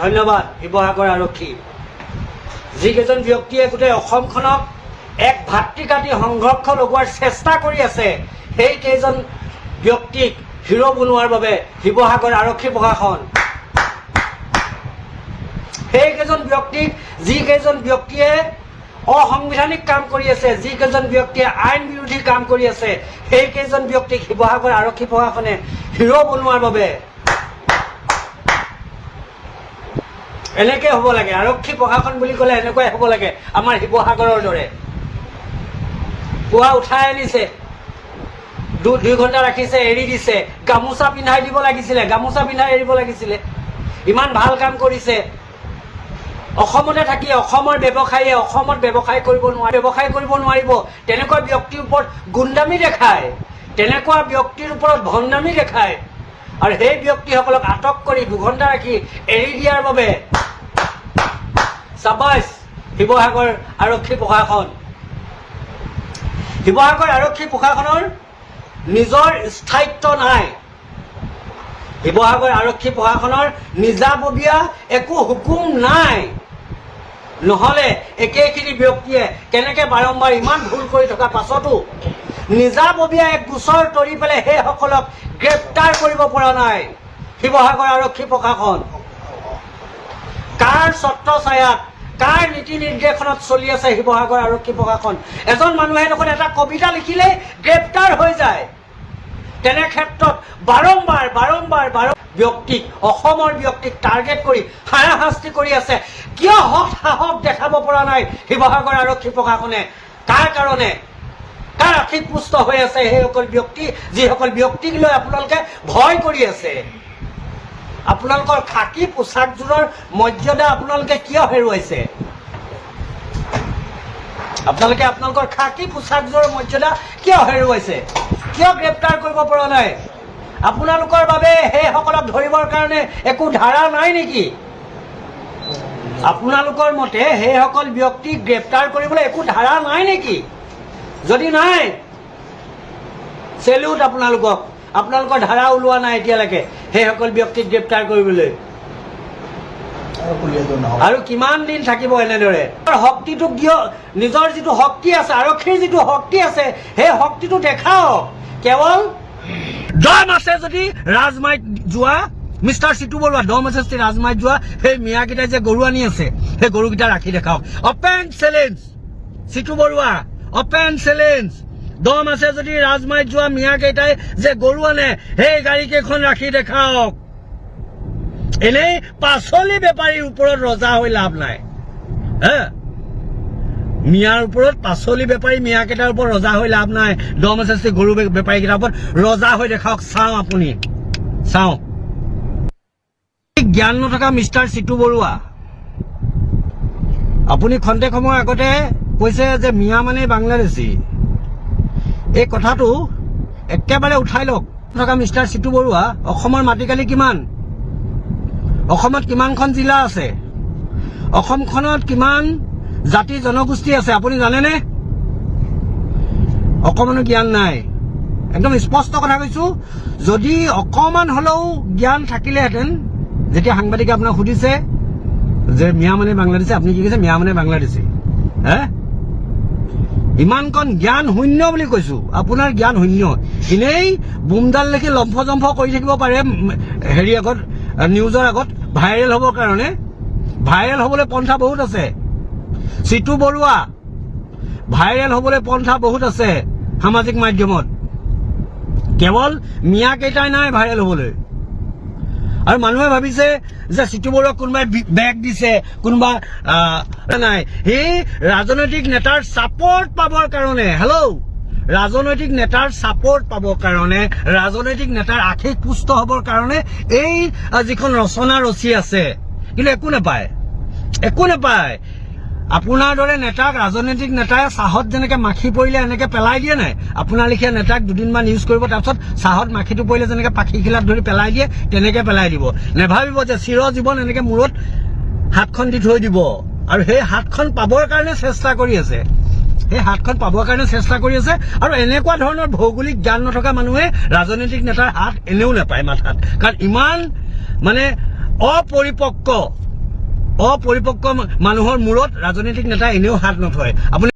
ধন্যবাদ শিৱসাগৰ আৰক্ষী। যিকেইজন ব্যক্তিয়ে গোটেই অসমখনক এক ভাতৃঘাতী সংঘৰ্ষ লগোৱাৰ চেষ্টা কৰি আছে, সেইকেইজন ব্যক্তিক হিৰো বনোৱাৰ বাবে শিৱসাগৰ আৰক্ষী প্ৰশাসন, সেইকেইজন ব্যক্তিক যিকেইজন ব্যক্তিয়ে অসাংবিধানিক কাম কৰি আছে, যিকেইজন ব্যক্তিয়ে আইন বিৰোধী কাম কৰি আছে, সেইকেইজন ব্যক্তিক শিৱসাগৰ আৰক্ষী প্ৰশাসনে হিৰো বনোৱাৰ বাবে এনেকৈ হ'ব লাগে। আৰক্ষী প্ৰশাসন বুলি ক'লে এনেকুৱাই হ'ব লাগে। আমাৰ শিৱসাগৰৰ দৰে পুৱা উঠাই আনিছে, 2 ঘণ্টা ৰাখিছে, এৰি দিছে। গামোচা পিন্ধাই দিব লাগিছিলে, গামোচা পিন্ধাই এৰিব লাগিছিলে। ইমান ভাল কাম কৰিছে। অসমতে থাকি অসমৰ ব্যৱসায়ীয়ে অসমত ব্যৱসায় কৰিব নোৱাৰিব। তেনেকুৱা ব্যক্তিৰ ওপৰত গুণ্ডামি দেখায়, তেনেকুৱা ব্যক্তিৰ ওপৰত ভণ্ডামি দেখায়, আৰু সেই ব্যক্তিসকলক আটক কৰি 2 ঘণ্টা ৰাখি এৰি দিয়াৰ বাবে চাবাছ শিৱসাগৰ আৰক্ষী প্ৰশাসন। শিৱসাগৰ আৰক্ষী প্ৰশাসনৰ নিজৰ স্থায়িত্ব নাই। শিৱসাগৰ আৰক্ষী প্ৰশাসনৰ নিজাববীয়া একো হুকুম নাই। নহ'লে একেখিনি ব্যক্তিয়ে কেনেকৈ বাৰম্বাৰ ইমান ভুল কৰি থকা পাছতো নিজাববীয়া এক গোচৰ তৰি পেলাই সেইসকলক গ্ৰেপ্তাৰ কৰিব পৰা নাই শিৱসাগৰ আৰক্ষী প্ৰশাসন। কাৰ ছত্ৰছায়াত, কাৰ নীতি নিৰ্দেশনত চলি আছে শিৱসাগৰ আৰক্ষী প্ৰশাসন? এজন মানুহে দেখোন এটা কবিতা লিখিলেই গ্ৰেপ্তাৰ হৈ যায়। তেনে ক্ষেত্ৰত বাৰম্বাৰ ব্যক্তিক, অসমৰ ব্যক্তিক টাৰ্গেট কৰি হাৰাশাস্তি কৰি আছে। কিয় সাহস দেখাব পৰা নাই শিৱসাগৰ আৰক্ষী প্ৰশাসনে? কাৰ কাৰণে? কাৰ আৰ্থিক পুষ্ট হৈ আছে সেইসকল ব্যক্তি, যিসকল ব্যক্তিক লৈ আপোনালোকে ভয় কৰি আছে? আপোনালোকৰ খাকী পোচাকযোৰৰ মৰ্যাদা আপোনালোকে কিয় হেৰুৱাইছে? আপোনালোকৰ খাকী পোচাকযোৰৰ মৰ্যাদা কিয় হেৰুৱাইছে? কিয় গ্ৰেপ্তাৰ কৰিব পৰা নাই? আপোনালোকৰ বাবে সেইসকলক ধৰিবৰ কাৰণে একো ধাৰা নাই নেকি? আপোনালোকৰ মতে সেইসকল ব্যক্তিক গ্ৰেপ্তাৰ কৰিবলৈ একো ধাৰা নাই নেকি? যদি নাই, চেলুট আপোনালোকক। আপোনালোকৰ ধাৰা ওলোৱা নাই এতিয়ালৈকে সেইসকল ব্যক্তিক গ্ৰেপ্তাৰ কৰিবলৈ। আৰু কিমান দিন থাকিব এনেদৰে? শক্তিটোক দিয়ক, নিজৰ যিটো শক্তি আছে, আৰক্ষীৰ যিটো শক্তি আছে, সেই শক্তিটো দেখাওক। কেৱল দম আছে যদি ৰাজমাইত যোৱা মিষ্টাৰ চিটু বৰুৱা, দম আছে যদি ৰাজমাইত যোৱা সেই মিয়াকেইটাই যে গৰু আনি আছে, সেই গৰুকেইটা ৰাখি দেখাওক। Open challenge Chitu Barua, open challenge. দম আছে যদি ৰাজমাইত যোৱা মিয়াকেইটাই যে গৰু আনে, সেই গাড়ীকেইখন ৰাখি দেখাওক। এনেই পাচলি বেপাৰীৰ ওপৰত ৰজা হৈ লাভ নাই। মিয়াৰ ওপৰত, পাচলি বেপাৰী মিয়াকেইটাৰ ওপৰত ৰজা হৈ লাভ নাই। দম আছে যদি গৰু বেপাৰীকেইটাৰ ওপৰত ৰজা হৈ দেখাওক। চাওঁ, আপুনি চাওঁ। জ্ঞান নথকা মিষ্টাৰ চিটু বৰুৱা, আপুনি খন্তেক সময় আগতে কৈছে যে মিয়া মানে বাংলাদেশী। এই কথাটো একেবাৰে উঠাই লওক। থকা মিষ্টাৰ চিটু বৰুৱা, অসমৰ মাটিকালি কিমান? অসমত কিমানখন জিলা আছে? অসমখনত কিমান জাতি জনগোষ্ঠী আছে আপুনি জানেনে? অকমানো জ্ঞান নাই। একদম স্পষ্ট কথা কৈছো। যদি অকমান হলেও জ্ঞান থাকিলেহেঁতেন, যেতিয়া সাংবাদিকে আপোনাক সুধিছে যে মিয়া মানে বাংলাদেশী, আপুনি কি কৈছে? মিয়া মানে বাংলাদেশী। ইমানকণ জ্ঞান শূন্য বুলি কৈছো। আপোনাৰ জ্ঞান শূন্য। এনেই বুমডাল দেখি লম্ফ জম্ফ কৰি থাকিব পাৰে হেৰি আগত, নিউজৰ আগত ভাইৰেল হ'বৰ কাৰণে। ভাইৰেল হ'বলৈ পন্থা বহুত আছে চিটু বৰুৱা, ভাইৰেল হ'বলৈ পন্থা বহুত আছে সামাজিক মাধ্যমত। কেৱল মিয়া কেইটাই নাই ভাইৰেল হ'বলৈ। আৰু মানুহে ভাবিছে যে চিটু বৰুৱাক কোনোবাই বেগ দিছে, কোনোবা নাই। সেই ৰাজনৈতিক নেতাৰ ছাপৰ্ট পাবৰ কাৰণে, ৰাজনৈতিক নেতাৰ ছাপৰ্ট পাবৰ কাৰণে, ৰাজনৈতিক নেতাৰ আৰ্থিক পুষ্ট হ'বৰ কাৰণে এই যিখন ৰচনা ৰচি আছে, কিন্তু একো নাপায়, একো নাপায়। আপোনাৰ দৰে নেতাক ৰাজনৈতিক নেতাই চাহত যেনেকে মাখি পৰিলে এনেকে পেলাই দিয়ে নাই, আপোনাৰ লেখীয়া নেতাক দুদিনমান ইউজ কৰিব, তাৰপিছত চাহত মাখিটো পৰিলে যেনেকে পাখি খিলাত ধৰি পেলাই দিয়ে, তেনেকে পেলাই দিব। নেভাবিব যে চিৰ জীৱন এনেকে মূৰত হাতখন দি থৈ দিব। আৰু সেই হাতখন পাবৰ কাৰণে চেষ্টা কৰি আছে, সেই হাতখন পাবৰ কাৰণে চেষ্টা কৰি আছে। আৰু এনেকুৱা ধৰণৰ ভৌগোলিক জ্ঞান নথকা মানুহে ৰাজনৈতিক নেতাৰ হাত এনেও নাপায় মাথাত। কাৰণ ইমান মানে অপৰিপক্ক অপৰিপক্ক মানুহৰ মূৰত ৰাজনৈতিক নেতা এনেও হাত নথয়। আপুনি